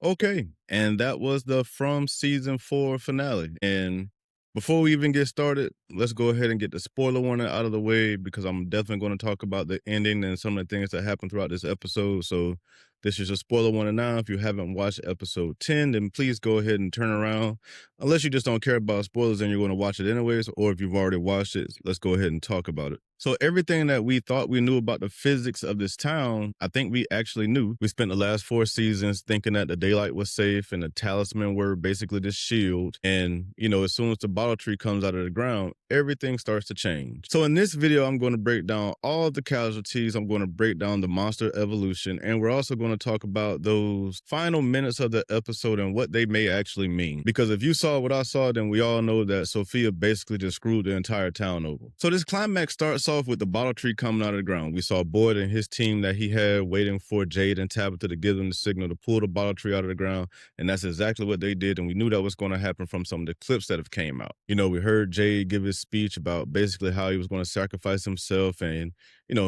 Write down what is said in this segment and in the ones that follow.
Okay, and that was the From Season 4 finale. And before we even get started, let's go ahead and get the spoiler warning out of the way because I'm definitely going to talk about the ending and some of the things that happened throughout this episode. So this is a spoiler warning now. If you haven't watched episode 10, then please go ahead and turn around. Unless you just don't care about spoilers and you're going to watch it anyways, or if you've already watched it, let's go ahead and talk about it. So everything that we thought we knew about the physics of this town, I think we actually knew. We spent the last 4 seasons thinking that the daylight was safe and the talisman were basically the shield. And, as soon as the bottle tree comes out of the ground, everything starts to change. So in this video, I'm going to break down all of the casualties. I'm going to break down the monster evolution. And we're also going to talk about those final minutes of the episode and what they may actually mean. Because if you saw what I saw, then we all know that Sophia basically just screwed the entire town over. So this climax starts off with the bottle tree coming out of the ground. We saw Boyd and his team that he had waiting for Jade and Tabitha to give them the signal to pull the bottle tree out of the ground. And that's exactly what they did. And we knew that was going to happen from some of the clips that have came out. We heard Jade give his speech about basically how he was going to sacrifice himself and,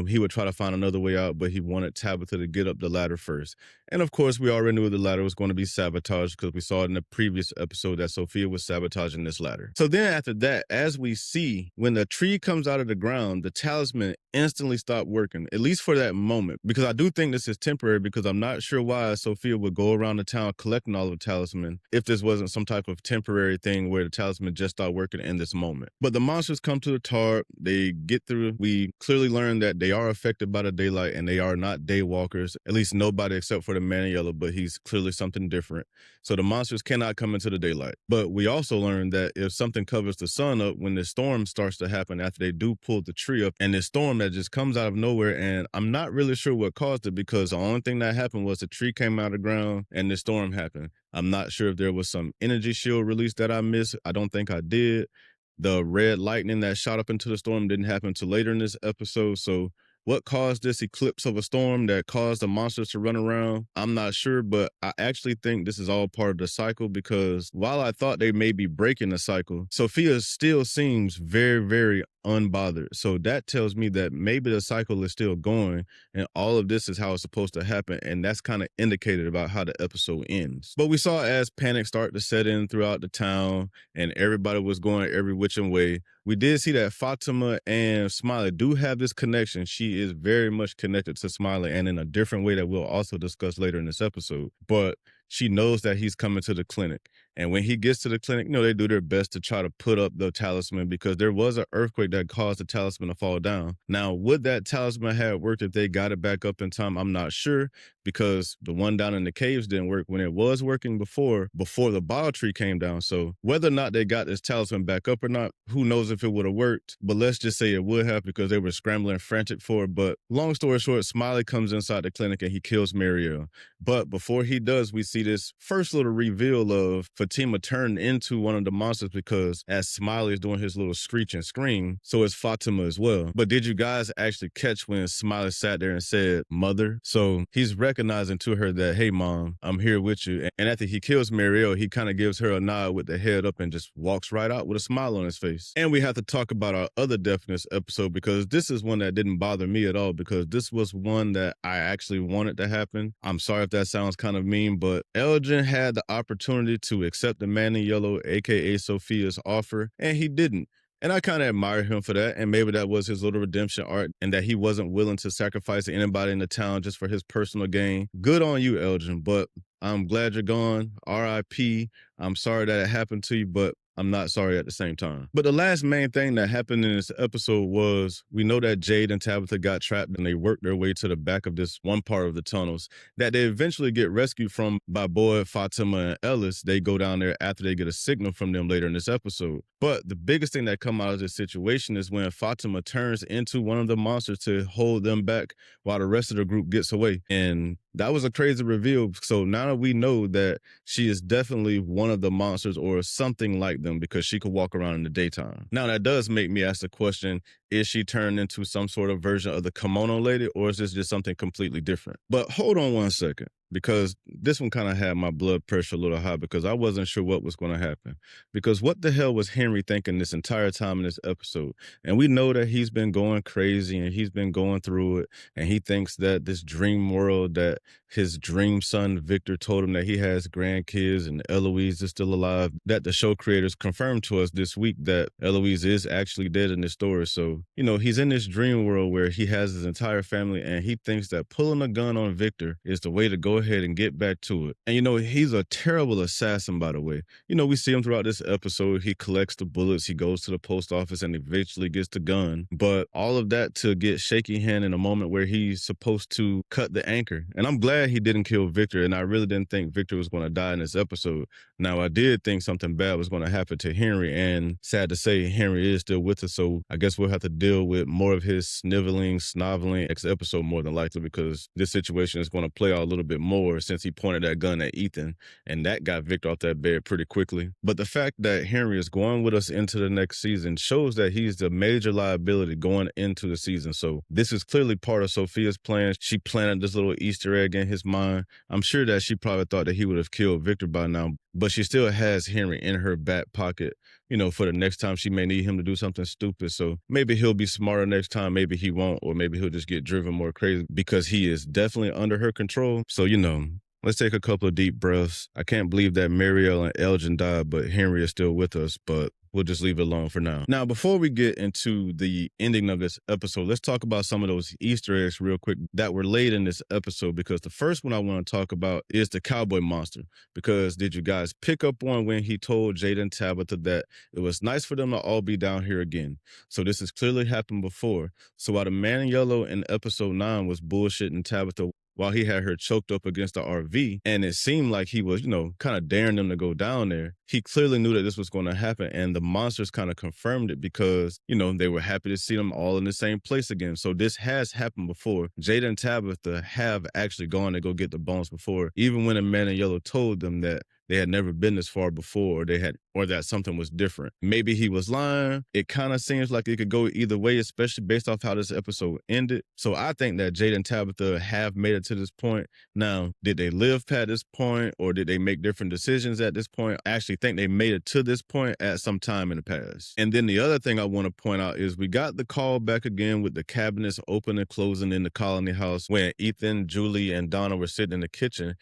he would try to find another way out, but he wanted Tabitha to get up the ladder first. And of course, we already knew the ladder was going to be sabotaged because we saw it in the previous episode that Sophia was sabotaging this ladder. So then after that, as we see, when the tree comes out of the ground, the talisman instantly stopped working, at least for that moment, because I do think this is temporary because I'm not sure why Sophia would go around the town collecting all of the talisman if this wasn't some type of temporary thing where the talisman just stopped working in this moment. But the monsters come to the tarp, they get through. We clearly learned that they are affected by the daylight and they are not daywalkers, at least nobody except for the Marielle, but he's clearly something different. So the monsters cannot come into the daylight. But we also learned that if something covers the sun up, when the storm starts to happen after they do pull the tree up, and this storm that just comes out of nowhere, and I'm not really sure what caused it because the only thing that happened was the tree came out of the ground and the storm happened. I'm not sure if there was some energy shield release that I missed. I don't think I did. The red lightning that shot up into the storm didn't happen until later in this episode. So what caused this eclipse of a storm that caused the monsters to run around? I'm not sure, but I actually think this is all part of the cycle because while I thought they may be breaking the cycle, Sophia still seems very, very unbothered. So that tells me that maybe the cycle is still going and all of this is how it's supposed to happen. And that's kind of indicated about how the episode ends. But we saw as panic start to set in throughout the town and everybody was going every which way. We did see that Fatima and Smiley do have this connection. She is very much connected to Smiley and in a different way that we'll also discuss later in this episode. But she knows that he's coming to the clinic. And when he gets to the clinic, they do their best to try to put up the talisman because there was an earthquake that caused the talisman to fall down. Now, would that talisman have worked if they got it back up in time? I'm not sure because the one down in the caves didn't work when it was working before the bottle tree came down. So whether or not they got this talisman back up or not, who knows if it would have worked. But let's just say it would have because they were scrambling frantic for it. But long story short, Smiley comes inside the clinic and he kills Marielle. But before he does, we see this first little reveal of Fatima turned into one of the monsters because as Smiley is doing his little screech and scream, so is Fatima as well. But did you guys actually catch when Smiley sat there and said, "Mother"? So he's recognizing to her that, "Hey, Mom, I'm here with you." And after he kills Marielle, he kind of gives her a nod with the head up and just walks right out with a smile on his face. And we have to talk about our other death in this episode because this is one that didn't bother me at all because this was one that I actually wanted to happen. I'm sorry if that sounds kind of mean, but Elgin had the opportunity to accept the man in yellow, aka Sophia's offer, and he didn't. And I kind of admire him for that. And maybe that was his little redemption arc and that he wasn't willing to sacrifice anybody in the town just for his personal gain. Good on you, Elgin, but I'm glad you're gone. R.I.P. I'm sorry that it happened to you, but I'm not sorry at the same time. But the last main thing that happened in this episode was we know that Jade and Tabitha got trapped and they worked their way to the back of this one part of the tunnels that they eventually get rescued from by Boyd, Fatima, and Ellis. They go down there after they get a signal from them later in this episode. But the biggest thing that come out of this situation is when Fatima turns into one of the monsters to hold them back while the rest of the group gets away. And that was a crazy reveal. So now that we know that she is definitely one of the monsters or something like them because she could walk around in the daytime. Now that does make me ask the question, Is she turned into some sort of version of the kimono lady, or is this just something completely different? But hold on one second, because this one kind of had my blood pressure a little high because I wasn't sure what was going to happen. Because what the hell was Henry thinking this entire time in this episode? And we know that he's been going crazy and he's been going through it. And he thinks that this dream world that his dream son Victor told him that he has grandkids and Eloise is still alive, that the show creators confirmed to us this week that Eloise is actually dead in this story. So, he's in this dream world where he has his entire family and he thinks that pulling a gun on Victor is the way to go ahead and get back to it. And he's a terrible assassin, by the way. We see him throughout this episode. He collects the bullets, he goes to the post office, and eventually gets the gun. But all of that to get shaky hand in a moment where he's supposed to cut the anchor. And I'm glad he didn't kill Victor, and I really didn't think Victor was going to die in this episode. Now, I did think something bad was going to happen to Henry, and sad to say, Henry is still with us, so I guess we'll have to deal with more of his sniveling, snoveling next episode more than likely, because this situation is going to play out a little bit more since he pointed that gun at Ethan, and that got Victor off that bed pretty quickly. But the fact that Henry is going with us into the next season shows that he's the major liability going into the season. So this is clearly part of Sophia's plan. She planted this little Easter egg in his mind. I'm sure that she probably thought that he would have killed Victor by now, but she still has Henry in her back pocket, for the next time she may need him to do something stupid. So maybe he'll be smarter next time, maybe he won't, or maybe he'll just get driven more crazy because he is definitely under her control. So, let's take a couple of deep breaths. I can't believe that Marielle and Elgin died, but Henry is still with us, but we'll just leave it alone for now. Now, before we get into the ending of this episode, let's talk about some of those Easter eggs real quick that were laid in this episode, because the first one I want to talk about is the cowboy monster. Because did you guys pick up on when he told Jada and Tabitha that it was nice for them to all be down here again? So this has clearly happened before. So while the man in yellow in episode 9 was bullshitting Tabitha while he had her choked up against the RV, and it seemed like he was, kind of daring them to go down there, he clearly knew that this was going to happen, and the monsters kind of confirmed it because, they were happy to see them all in the same place again. So this has happened before. Jada and Tabitha have actually gone to go get the bones before, even when a man in yellow told them that they had never been this far before, or that something was different. Maybe he was lying. It kind of seems like it could go either way, especially based off how this episode ended. So I think that Jada and Tabitha have made it to this point. Now, did they live past this point, or did they make different decisions at this point? I actually think they made it to this point at some time in the past. And then the other thing I want to point out is we got the call back again with the cabinets open and closing in the colony house when Ethan, Julie, and Donna were sitting in the kitchen,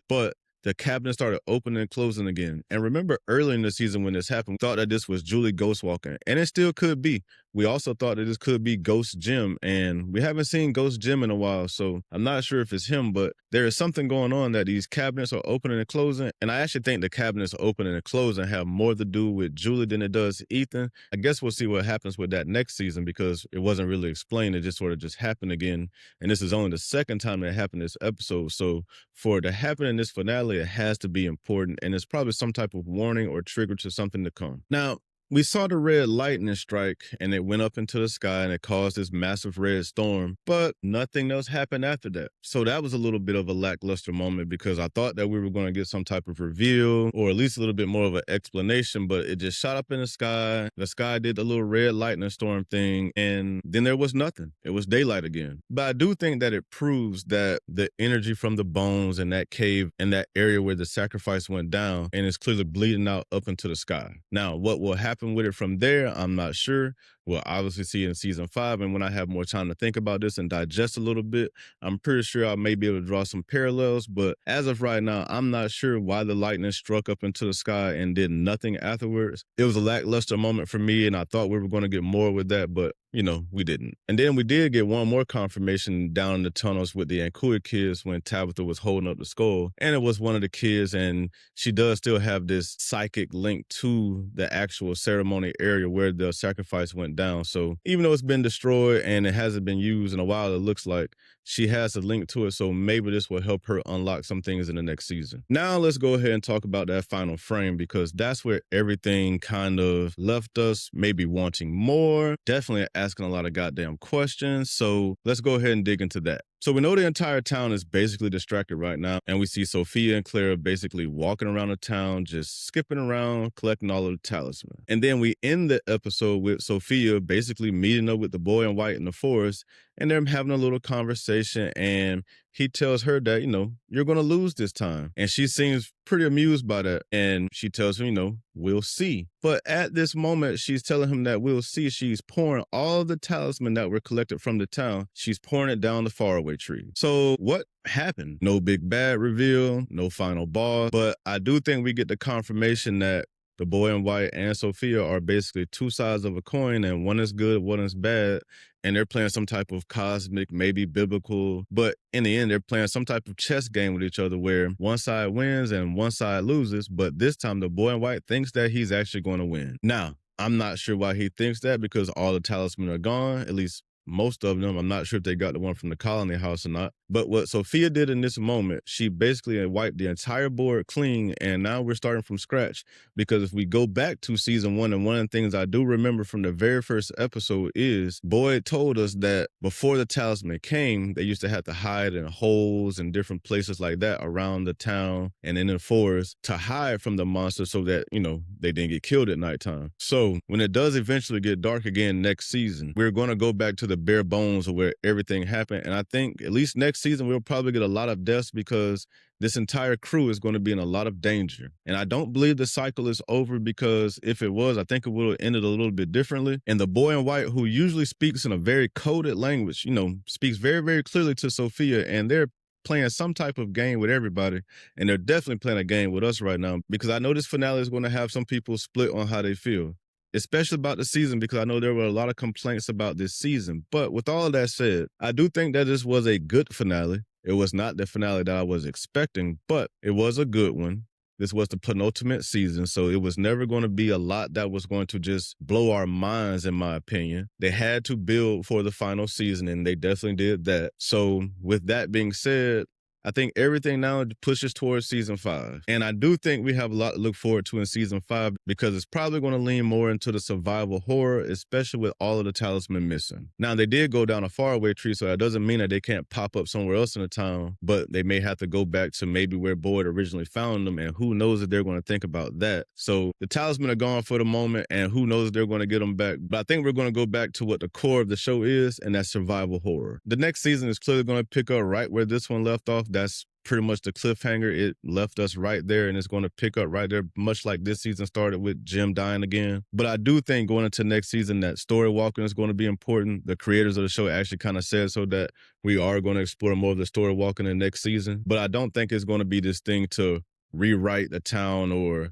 but the cabinet started opening and closing again. And remember early in the season when this happened, we thought that this was Julie ghost walking, and it still could be. We also thought that this could be Ghost Jim, and we haven't seen Ghost Jim in a while, so I'm not sure if it's him, but there is something going on that these cabinets are opening and closing, and I actually think the cabinets opening and closing have more to do with Julie than it does Ethan. I guess we'll see what happens with that next season, because it wasn't really explained. It just sort of just happened again, and this is only the second time that happened this episode, so for it to happen in this finale, it has to be important, and it's probably some type of warning or trigger to something to come. Now, we saw the red lightning strike, and it went up into the sky, and it caused this massive red storm, but nothing else happened after that. So that was a little bit of a lackluster moment, because I thought that we were going to get some type of reveal, or at least a little bit more of an explanation, but it just shot up in the sky. The sky did the little red lightning storm thing, and then there was nothing. It was daylight again. But I do think that it proves that the energy from the bones in that cave, in that area where the sacrifice went down, and it's clearly bleeding out up into the sky. Now, what will happen with it from there, I'm not sure. We'll obviously see in season 5, and when I have more time to think about this and digest a little bit, I'm pretty sure I may be able to draw some parallels, but as of right now, I'm not sure why the lightning struck up into the sky and did nothing afterwards. It was a lackluster moment for me, and I thought we were going to get more with that, but we didn't. And then we did get one more confirmation down in the tunnels with the Ankui kids when Tabitha was holding up the skull, and it was one of the kids, and she does still have this psychic link to the actual ceremony area where the sacrifice went down. So even though it's been destroyed and it hasn't been used in a while, it looks like she has a link to it, so maybe this will help her unlock some things in the next season. Now let's go ahead and talk about that final frame, because that's where everything kind of left us maybe wanting more, definitely asking a lot of goddamn questions. So let's go ahead and dig into that. So we know the entire town is basically distracted right now, and we see Sophia and Clara basically walking around the town, just skipping around, collecting all of the talismans. And then we end the episode with Sophia basically meeting up with the boy in white in the forest, and they're having a little conversation, and he tells her that, you're going to lose this time. And she seems pretty amused by that. And she tells him, we'll see. But at this moment, she's telling him that we'll see. She's pouring all the talisman that were collected from the town. She's pouring it down the Faraway Tree. So what happened? No big bad reveal, no final boss. But I do think we get the confirmation that the boy in white and Sophia are basically two sides of a coin, and one is good, one is bad. And they're playing some type of cosmic, maybe biblical, but in the end, they're playing some type of chess game with each other where one side wins and one side loses. But this time, the boy in white thinks that he's actually going to win. Now, I'm not sure why he thinks that, because all the talisman are gone, at least most of them. I'm not sure if they got the one from the colony house or not. But what Sophia did in this moment, she basically wiped the entire board clean, and now we're starting from scratch. Because if we go back to season 1, and one of the things I do remember from the very first episode is Boyd told us that before the talisman came, they used to have to hide in holes and different places like that around the town and in the forest to hide from the monster so that, they didn't get killed at nighttime. So when it does eventually get dark again next season, we're going to go back to the bare bones of where everything happened. And I think at least next season, we'll probably get a lot of deaths because this entire crew is going to be in a lot of danger. And I don't believe the cycle is over, because if it was, I think it would have ended a little bit differently. And the boy in white, who usually speaks in a very coded language, speaks very, very clearly to Sophia, and they're playing some type of game with everybody. And they're definitely playing a game with us right now, because I know this finale is going to have some people split on how they feel, especially about the season, because I know there were a lot of complaints about this season. But with all of that said, I do think that this was a good finale. It was not the finale that I was expecting, but it was a good one. This was the penultimate season, so it was never going to be a lot that was going to just blow our minds, in my opinion. They had to build for the final season, and they definitely did that. So with that being said, I think everything now pushes towards season 5. And I do think we have a lot to look forward to in season 5, because it's probably going to lean more into the survival horror, especially with all of the talisman missing. Now, they did go down a faraway tree, so that doesn't mean that they can't pop up somewhere else in the town, but they may have to go back to maybe where Boyd originally found them, and who knows if they're going to think about that. So the talisman are gone for the moment, and who knows if they're going to get them back. But I think we're going to go back to what the core of the show is, and that's survival horror. The next season is clearly going to pick up right where this one left off. That's pretty much the cliffhanger. It left us right there, and it's going to pick up right there, much like this season started with Jim dying again. But I do think going into next season that story walking is going to be important. The creators of the show actually kind of said so that we are going to explore more of the story walking in the next season. But I don't think it's going to be this thing to rewrite the town or,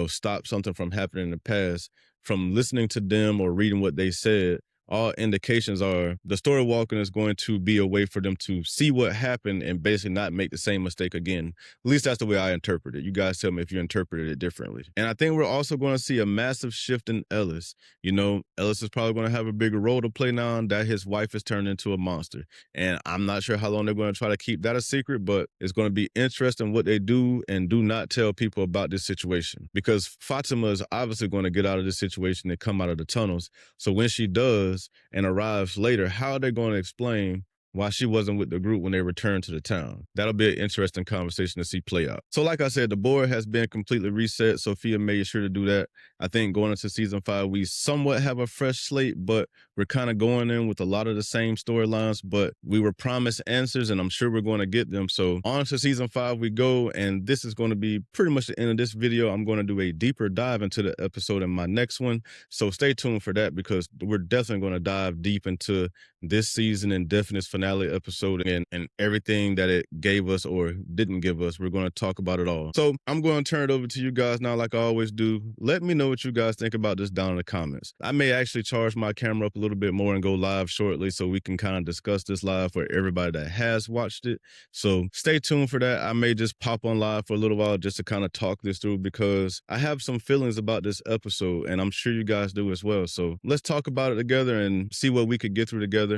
stop something from happening in the past. From listening to them or reading what they said, all indications are the story walking is going to be a way for them to see what happened and basically not make the same mistake again. At least that's the way I interpret it. You guys tell me if you interpreted it differently. And I think we're also going to see a massive shift in Ellis. Ellis is probably going to have a bigger role to play now that his wife is turned into a monster. And I'm not sure how long they're going to try to keep that a secret, but it's going to be interesting what they do and do not tell people about this situation. Because Fatima is obviously going to get out of this situation and come out of the tunnels. So when she does, and arrives later, how are they going to explain why she wasn't with the group when they returned to the town? That'll be an interesting conversation to see play out. So like I said, the board has been completely reset. Sophia made sure to do that. I think going into season 5, we somewhat have a fresh slate, but we're kind of going in with a lot of the same storylines, but we were promised answers, and I'm sure we're going to get them. So on to season 5 we go, and this is going to be pretty much the end of this video. I'm going to do a deeper dive into the episode in my next one. So stay tuned for that, because we're definitely going to dive deep into this season and definite finale episode and everything that it gave us or didn't give us. We're going to talk about it all. So I'm going to turn it over to you guys now, like I always do. Let me know what you guys think about this down in the comments. I may actually charge my camera up a little bit more and go live shortly so we can kind of discuss this live for everybody that has watched it. So stay tuned for that. I may just pop on live for a little while just to kind of talk this through, because I have some feelings about this episode, and I'm sure you guys do as well. So let's talk about it together and see what we could get through together.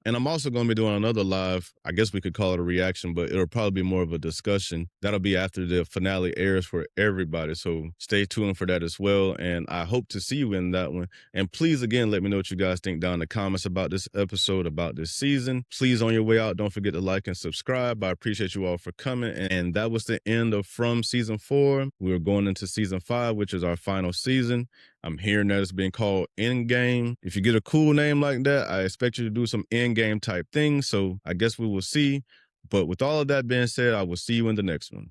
And I'm also going to be doing another live. I guess we could call it a reaction, but it'll probably be more of a discussion. That'll be after the finale airs for everybody. So stay tuned for that as well. And I hope to see you in that one. And please, again, let me know what you guys think down in the comments about this episode, about this season. Please, on your way out, don't forget to like and subscribe. I appreciate you all for coming. And that was the end of From Season 4. We're going into Season 5, which is our final season. I'm hearing that it's being called Endgame. If you get a cool name like that, I expect you to do some Endgame type things. So I guess we will see. But with all of that being said, I will see you in the next one.